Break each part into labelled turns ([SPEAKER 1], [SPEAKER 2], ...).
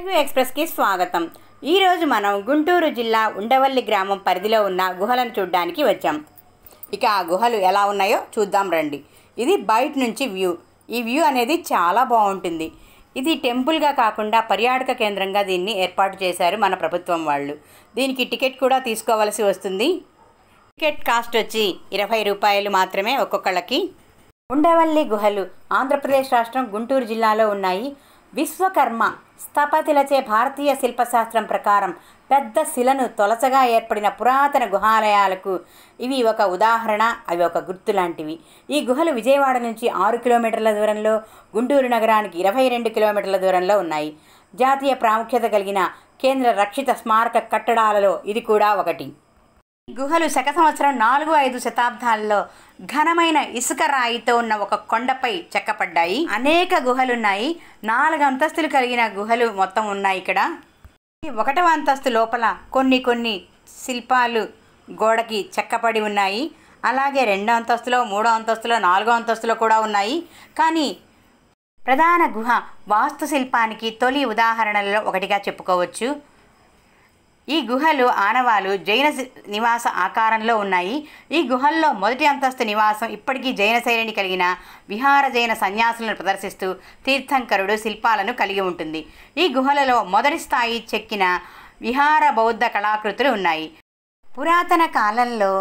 [SPEAKER 1] తెలుగు ఎక్స్‌ప్రెస్‌కి స్వాగతం. ఈరోజు మనం గుంటూరు జిల్లా ఉండవల్లి గ్రామం పరిధిలో ఉన్న గుహలను చూడడానికి వచ్చాం. ఇక ఆ గుహలు ఎలా ఉన్నాయో చూద్దాం రండి. ఇది బయట నుంచి వ్యూ. ఈ వ్యూ అనేది చాలా బాగుంటుంది. ఇది టెంపుల్గా కాకుండా పర్యాటక కేంద్రంగా దీన్ని ఏర్పాటు చేశారు మన ప్రభుత్వం వాళ్ళు. దీనికి టికెట్ కూడా తీసుకోవాల్సి వస్తుంది. టికెట్ కాస్ట్ వచ్చి 20 రూపాయలు మాత్రమే ఒక్కొక్కళ్ళకి. ఉండవల్లి గుహలు ఆంధ్రప్రదేశ్ రాష్ట్రం గుంటూరు జిల్లాలో ఉన్నాయి. విశ్వకర్మ స్థపతిలచే భారతీయ శిల్పశాస్త్రం ప్రకారం పెద్ద శిలను తొలచగా ఏర్పడిన పురాతన గుహాలయాలకు ఇవి ఒక ఉదాహరణ, అవి ఒక గుర్తు లాంటివి. ఈ గుహలు విజయవాడ నుంచి 6 కిలోమీటర్ల దూరంలో, గుంటూరు నగరానికి 22 కిలోమీటర్ల దూరంలో ఉన్నాయి. జాతీయ ప్రాముఖ్యత కలిగిన కేంద్ర రక్షిత స్మారక కట్టడాలలో ఇది కూడా ఒకటి. గుహలు శక సంవత్సరం 4-5 శతాబ్దాల్లో ఘనమైన ఇసుక రాయితో ఉన్న ఒక కొండపై చెక్కపడ్డాయి. అనేక గుహలున్నాయి. 4 అంతస్తులు కలిగిన గుహలు మొత్తం ఉన్నాయి. ఇక్కడ 1వ అంతస్తు లోపల కొన్ని శిల్పాలు గోడకి చెక్కపడి ఉన్నాయి. అలాగే 2వ అంతస్తులో, 3వ అంతస్తులో, 4వ అంతస్తులో కూడా ఉన్నాయి. కానీ ప్రధాన గుహ వాస్తుశిల్పానికి తొలి ఉదాహరణలలో ఒకటిగా చెప్పుకోవచ్చు. ఈ గుహలు ఆనవాలు జైన నివాస ఆకారంలో ఉన్నాయి. ఈ గుహల్లో మొదటి అంతస్తు నివాసం ఇప్పటికీ జైన శైలిని కలిగిన విహార జైన సన్యాసులను ప్రదర్శిస్తూ తీర్థంకరుడు శిల్పాలను కలిగి ఉంటుంది. ఈ గుహలలో మొదటి స్థాయి చెక్కిన విహార బౌద్ధ కళాకృతులు ఉన్నాయి. పురాతన కాలంలో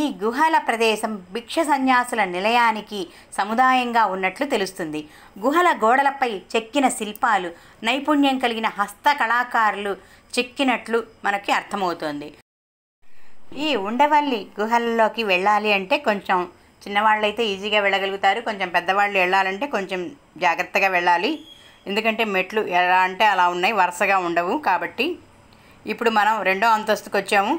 [SPEAKER 1] ఈ గుహల ప్రదేశం భిక్ష సన్యాసుల నిలయానికి సముదాయంగా ఉన్నట్లు తెలుస్తుంది. గుహల గోడలపై చెక్కిన శిల్పాలు నైపుణ్యం కలిగిన హస్త కళాకారులు చెక్కినట్లు మనకి అర్థమవుతుంది. ఈ ఉండవల్లి గుహల్లోకి వెళ్ళాలి అంటే కొంచెం చిన్నవాళ్ళైతే ఈజీగా వెళ్ళగలుగుతారు. కొంచెం పెద్దవాళ్ళు వెళ్ళాలంటే కొంచెం జాగ్రత్తగా వెళ్ళాలి. ఎందుకంటే మెట్లు ఎలా అంటే అలా ఉన్నాయి, వరుసగా ఉండవు. కాబట్టి ఇప్పుడు మనం 2వ అంతస్తుకు వచ్చాము.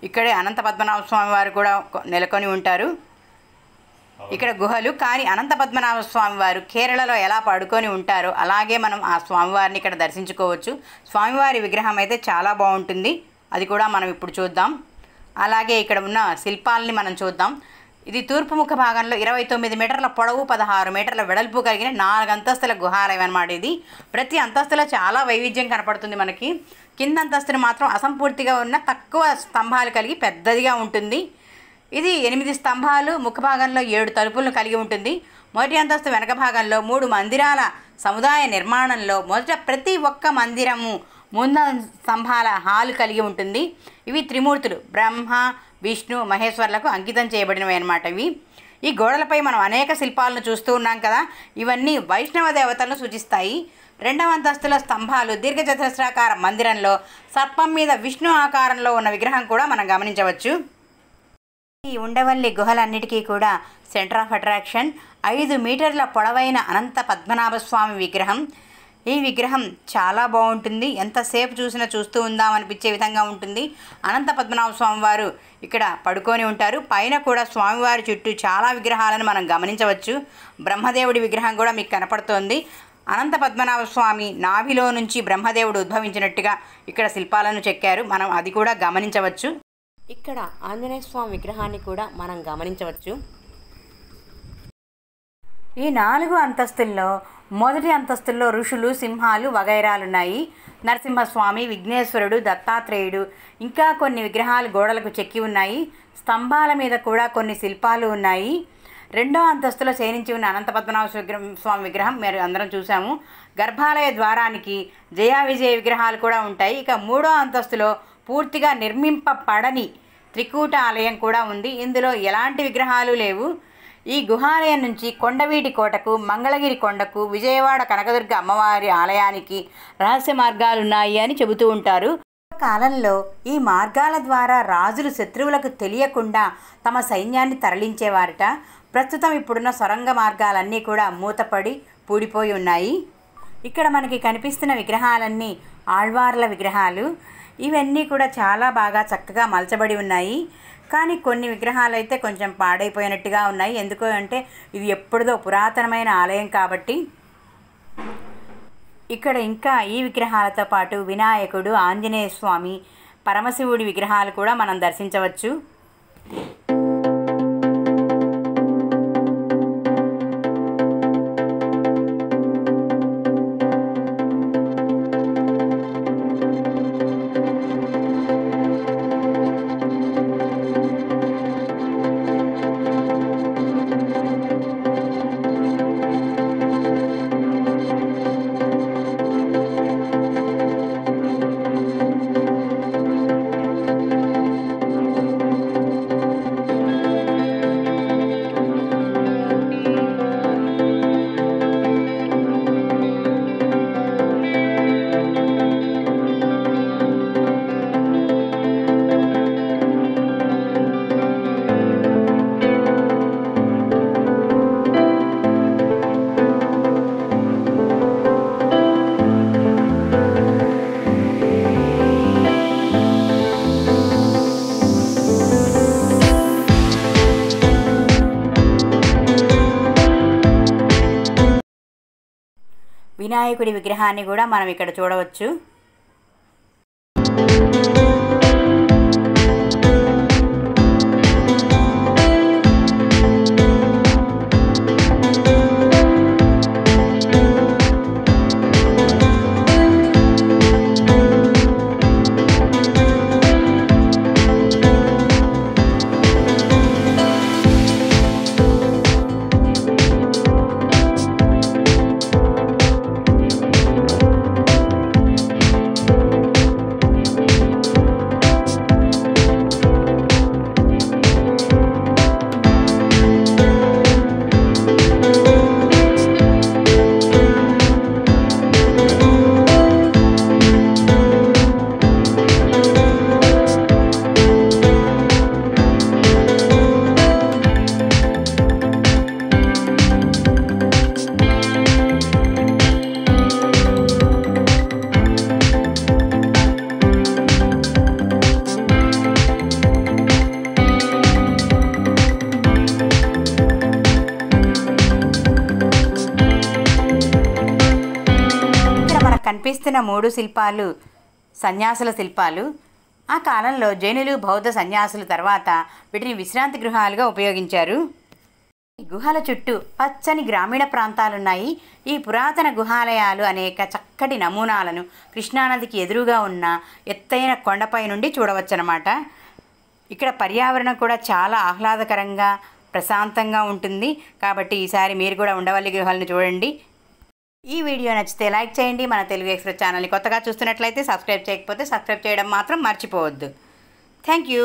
[SPEAKER 1] ఇక్కడే అనంత పద్మనాభ స్వామి వారు కూడా నెలకొని ఉంటారు. ఇక్కడ గుహలు. కానీ అనంత పద్మనాభ స్వామి వారు కేరళలో ఎలా పడుకొని ఉంటారో అలాగే మనం ఆ స్వామివారిని ఇక్కడ దర్శించుకోవచ్చు. స్వామివారి విగ్రహం అయితే చాలా బాగుంటుంది. అది కూడా మనం ఇప్పుడు చూద్దాం. అలాగే ఇక్కడ ఉన్న శిల్పాలని మనం చూద్దాం. ఇది తూర్పు ముఖ భాగంలో 29 మీటర్ల పొడవు, 16 మీటర్ల వెడల్పు కలిగిన 4 అంతస్తుల గుహాలయం అన్నమాట. ఇది ప్రతి అంతస్తులో చాలా వైవిధ్యం కనపడుతుంది మనకి. కింద అంతస్తును మాత్రం అసంపూర్తిగా ఉన్న తక్కువ స్తంభాలు కలిగి పెద్దదిగా ఉంటుంది. ఇది 8 స్తంభాలు, ముఖ భాగంలో 7 తలుపులను కలిగి ఉంటుంది. మొదటి అంతస్తు వెనక భాగంలో 3 మందిరాల సముదాయ నిర్మాణంలో మొదట ప్రతి ఒక్క మందిరము 3 స్తంభాల హాలు కలిగి ఉంటుంది. ఇవి త్రిమూర్తులు బ్రహ్మ, విష్ణు, మహేశ్వర్లకు అంకితం చేయబడినవి అన్నమాట. ఇవి ఈ గోడలపై మనం అనేక శిల్పాలను చూస్తూ ఉన్నాం కదా. ఇవన్నీ వైష్ణవ దేవతలను సూచిస్తాయి. 2వ అంతస్తుల స్తంభాలు దీర్ఘచతురస్రాకార మందిరంలో సర్పం మీద విష్ణు ఆకారంలో ఉన్న విగ్రహం కూడా మనం గమనించవచ్చు. ఈ ఉండవల్లి గుహలన్నిటికీ కూడా సెంటర్ ఆఫ్ అట్రాక్షన్ 5 మీటర్ల పొడవైన అనంత పద్మనాభ స్వామి విగ్రహం. ఈ విగ్రహం చాలా బాగుంటుంది. ఎంతసేపు చూసినా చూస్తూ ఉందాం అనిపించే విధంగా ఉంటుంది. అనంత పద్మనాభ స్వామి వారు ఇక్కడ పడుకొని ఉంటారు. పైన కూడా స్వామివారి చుట్టూ చాలా విగ్రహాలను మనం గమనించవచ్చు. బ్రహ్మదేవుడి విగ్రహం కూడా మీకు కనపడుతోంది. అనంత పద్మనాభ స్వామి నాభిలో నుంచి బ్రహ్మదేవుడు ఉద్భవించినట్టుగా ఇక్కడ శిల్పాలను చెక్కారు. మనం అది కూడా గమనించవచ్చు. ఇక్కడ ఆంజనేయ స్వామి విగ్రహాన్ని కూడా మనం గమనించవచ్చు. ఈ 4 అంతస్తుల్లో మొదటి అంతస్తుల్లో ఋషులు, సింహాలు వగైరాలున్నాయి. నరసింహస్వామి, విఘ్నేశ్వరుడు, దత్తాత్రేయుడు, ఇంకా కొన్ని విగ్రహాలు గోడలకు చెక్కి ఉన్నాయి. స్తంభాల మీద కూడా కొన్ని శిల్పాలు ఉన్నాయి. 2వ అంతస్తులో శయనించి ఉన్న అనంత పద్మనాభ స్వామి విగ్రహం మీరు అందరం చూసాము. గర్భాలయ ద్వారానికి జయా విజయ విగ్రహాలు కూడా ఉంటాయి. ఇక 3వ అంతస్తులో పూర్తిగా నిర్మింపబడని త్రికూట ఆలయం కూడా ఉంది. ఇందులో ఎలాంటి విగ్రహాలు లేవు. ఈ గుహాలయం నుంచి కొండవీటి కోటకు, మంగళగిరి కొండకు, విజయవాడ కనకదుర్గ అమ్మవారి ఆలయానికి రహస్య మార్గాలు ఉన్నాయి అని చెబుతూ ఉంటారు. కాలంలో ఈ మార్గాల ద్వారా రాజులు శత్రువులకు తెలియకుండా తమ సైన్యాన్ని తరలించేవారట. ప్రస్తుతం ఇప్పుడున్న సొరంగ మార్గాలన్నీ కూడా మూతపడి పూడిపోయి ఉన్నాయి. ఇక్కడ మనకి కనిపిస్తున్న విగ్రహాలన్నీ ఆళ్వార్ల విగ్రహాలు. ఇవన్నీ కూడా చాలా బాగా చక్కగా మలచబడి ఉన్నాయి. కానీ కొన్ని విగ్రహాలు అయితే కొంచెం పాడైపోయినట్టుగా ఉన్నాయి. ఎందుకు అంటే ఇది ఎప్పుడుదో పురాతనమైన ఆలయం కాబట్టి. ఇక్కడ ఇంకా ఈ విగ్రహాలతో పాటు వినాయకుడు, ఆంజనేయ స్వామి, పరమశివుడి విగ్రహాలు కూడా మనం దర్శించవచ్చు. వినాయకుడి విగ్రహాన్ని కూడా మనం ఇక్కడ చూడవచ్చు. కనిపిస్తున్న 3 శిల్పాలు సన్యాసుల శిల్పాలు. ఆ కాలంలో జైనులు బౌద్ధ సన్యాసుల తర్వాత వీటిని విశ్రాంతి గృహాలుగా ఉపయోగించారు. ఈ గుహల చుట్టూ పచ్చని గ్రామీణ ప్రాంతాలున్నాయి. ఈ పురాతన గుహాలయాలు అనేక చక్కటి నమూనాలను కృష్ణానదికి ఎదురుగా ఉన్న ఎత్తైన కొండపై నుండి చూడవచ్చనమాట. ఇక్కడ పర్యావరణం కూడా చాలా ఆహ్లాదకరంగా ప్రశాంతంగా ఉంటుంది. కాబట్టి ఈసారి మీరు కూడా ఉండవల్లి గుహలను చూడండి. ఈ వీడియో నచ్చితే లైక్ చేయండి. మన తెలుగు ఎక్స్ప్రెస్ ఛానల్ని కొత్తగా చూస్తున్నట్లయితే సబ్స్క్రైబ్ చేయకపోతే సబ్స్క్రైబ్ చేయడం మాత్రం మర్చిపోవద్దు. Thank you.